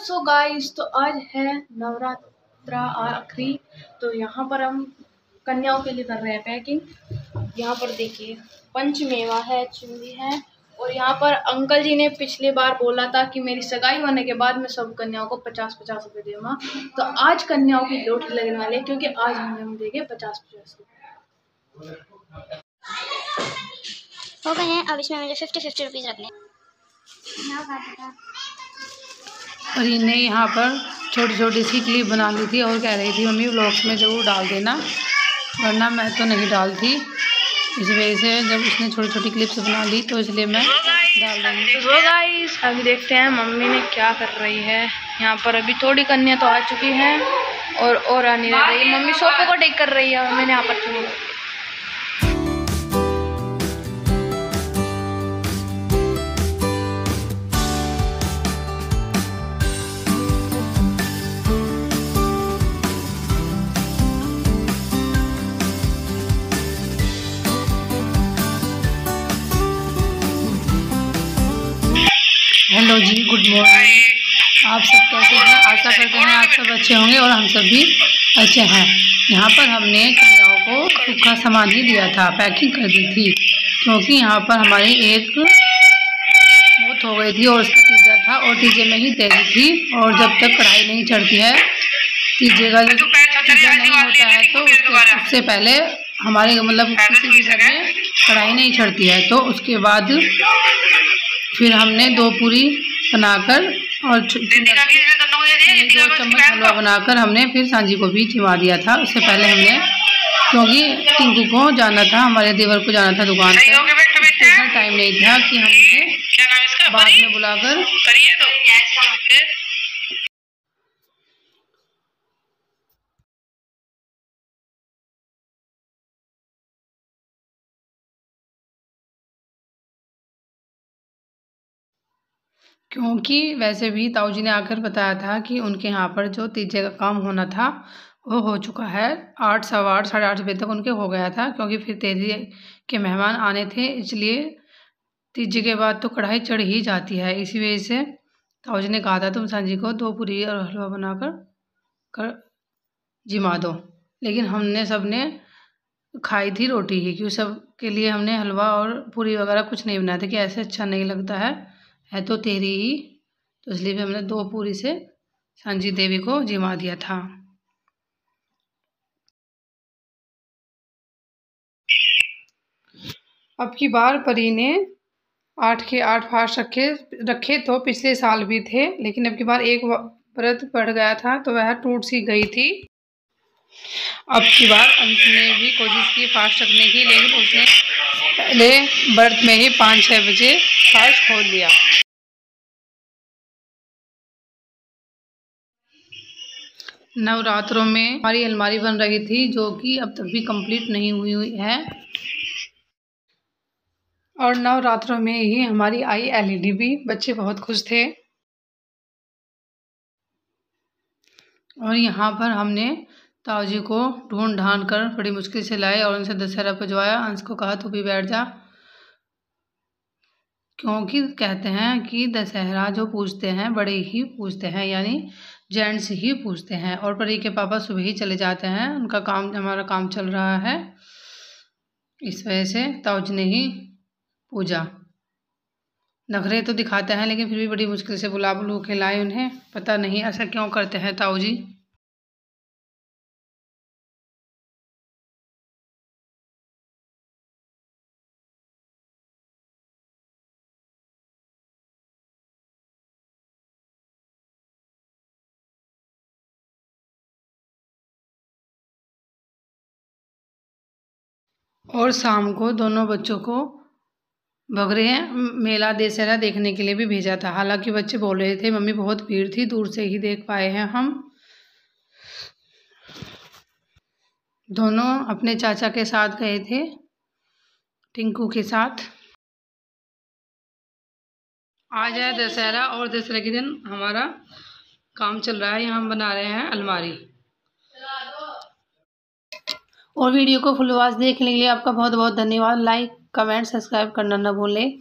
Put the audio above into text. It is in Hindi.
सो गाइस, तो आज है नवरात्रा आखिरी। तो यहाँ पर हम कन्याओं के लिए कर रहे हैं पैकिंग। यहाँ पर देखिए पंचमेवा है, चुन्नी है, और यहाँ पर अंकल जी ने पिछली बार बोला था कि मेरी सगाई होने के बाद मैं सब कन्याओं को 50-50 रुपये दूंगा। तो आज कन्याओं की लॉटरी लगने वाली है, क्योंकि आज हम देंगे 50-50 रुपये। हो गए हैं। अब इसमें मुझे 50-50 रुपीज़ रखने। और इन्हें यहाँ पर छोटी छोटी सी क्लिप बना ली थी और कह रही थी मम्मी व्लॉग्स में ज़रूर डाल देना, वरना मैं तो नहीं डालती। इस वजह से जब उसने छोटी छोटी क्लिप्स बना ली तो इसलिए मैं डाल दूँगी। तो गाइस अभी देखते हैं मम्मी ने क्या कर रही है। यहाँ पर अभी थोड़ी कन्या तो आ चुकी हैं और आने रह रही है। मम्मी सोफे को टेक कर रही है, मैंने यहाँ पर चुनी। हेलो जी, गुड मॉर्निंग। आप सब कैसे हैं? आशा करते हैं आप सब अच्छे होंगे और हम सब भी अच्छे हैं। यहाँ पर हमने कन्याओं को सूखा सामान ही दिया था, पैकिंग कर दी थी, क्योंकि यहाँ पर हमारी एक मौत हो गई थी और उसका तीजा था और तीजे में ही देरी थी। और जब तक कढ़ाई नहीं चढ़ती है, तीजे का जो तीजा नहीं होता है, तो उससे पहले हमारे मतलब किसी भी घर में कढ़ाई नहीं चढ़ती है। तो उसके बाद फिर हमने 2 पूरी बनाकर और 2 चम्मच हलवा बनाकर हमने फिर सांझी को भी जिमा दिया था। उससे पहले हमने, क्योंकि टिंकू को जाना था, हमारे देवर को जाना था दुकान पर, इतना टाइम नहीं था कि हमने बाद में बुलाकर क्योंकि वैसे भी ताऊ जी ने आकर बताया था कि उनके यहाँ पर जो तीजे का काम होना था वो हो चुका है। 8, सवा 8, साढ़े 8 बजे तक उनके हो गया था, क्योंकि फिर तेजी के मेहमान आने थे, इसलिए तीजे के बाद तो कढ़ाई चढ़ ही जाती है। इसी वजह से ताऊ जी ने कहा था तुम सांझी को 2 पूरी और हलवा बनाकर जिमा दो। लेकिन हमने सब ने खाई थी रोटी ही, क्योंकि सब के लिए हमने हलवा और पूरी वगैरह कुछ नहीं बनाया था कि ऐसे अच्छा नहीं लगता है तो तेरी ही, तो इसलिए भी हमने 2 पूरी से सांझी देवी को जिमा दिया था। अब की बार परी ने 8 के 8 फास्ट रखे तो पिछले साल भी थे, लेकिन अब की बार एक व्रत बढ़ गया था तो वह टूट सी गई थी। अब की बार अंश ने भी कोशिश की फास्ट रखने की, लेकिन उसने पहले व्रत में ही 5-6 बजे फास्ट खोल दिया। नवरात्रों में हमारी अलमारी बन रही थी, जो कि अब तक भी कंप्लीट नहीं हुई है, और नवरात्रों में ही हमारी आई LED भी। बच्चे बहुत खुश थे। और यहाँ पर हमने ताऊ जी को ढूंढ ढांड कर बड़ी मुश्किल से लाए और उनसे दशहरा पुजवाया। अंश को कहा तू भी बैठ जा, क्योंकि कहते हैं कि दशहरा जो पूजते हैं बड़े ही पूजते हैं, यानी जेंट्स ही पूजते हैं। और परी के पापा सुबह ही चले जाते हैं, उनका काम, हमारा काम चल रहा है, इस वजह से ताऊ जी ने ही पूजा। नखरे तो दिखाते हैं, लेकिन फिर भी बड़ी मुश्किल से बुला बुलू के लाए उन्हें। पता नहीं ऐसा क्यों करते हैं ताऊ जी। और शाम को दोनों बच्चों को भगरे मेला दशहरा देखने के लिए भी भेजा था। हालांकि बच्चे बोल रहे थे मम्मी बहुत भीड़ थी, दूर से ही देख पाए हैं हम। दोनों अपने चाचा के साथ गए थे, टिंकू के साथ। आज है दशहरा और दशहरा के दिन हमारा काम चल रहा है, यहाँ हम बना रहे हैं अलमारी। और वीडियो को फुल आवाज देखने के लिए आपका बहुत बहुत धन्यवाद। लाइक, कमेंट, सब्सक्राइब करना न भूलें।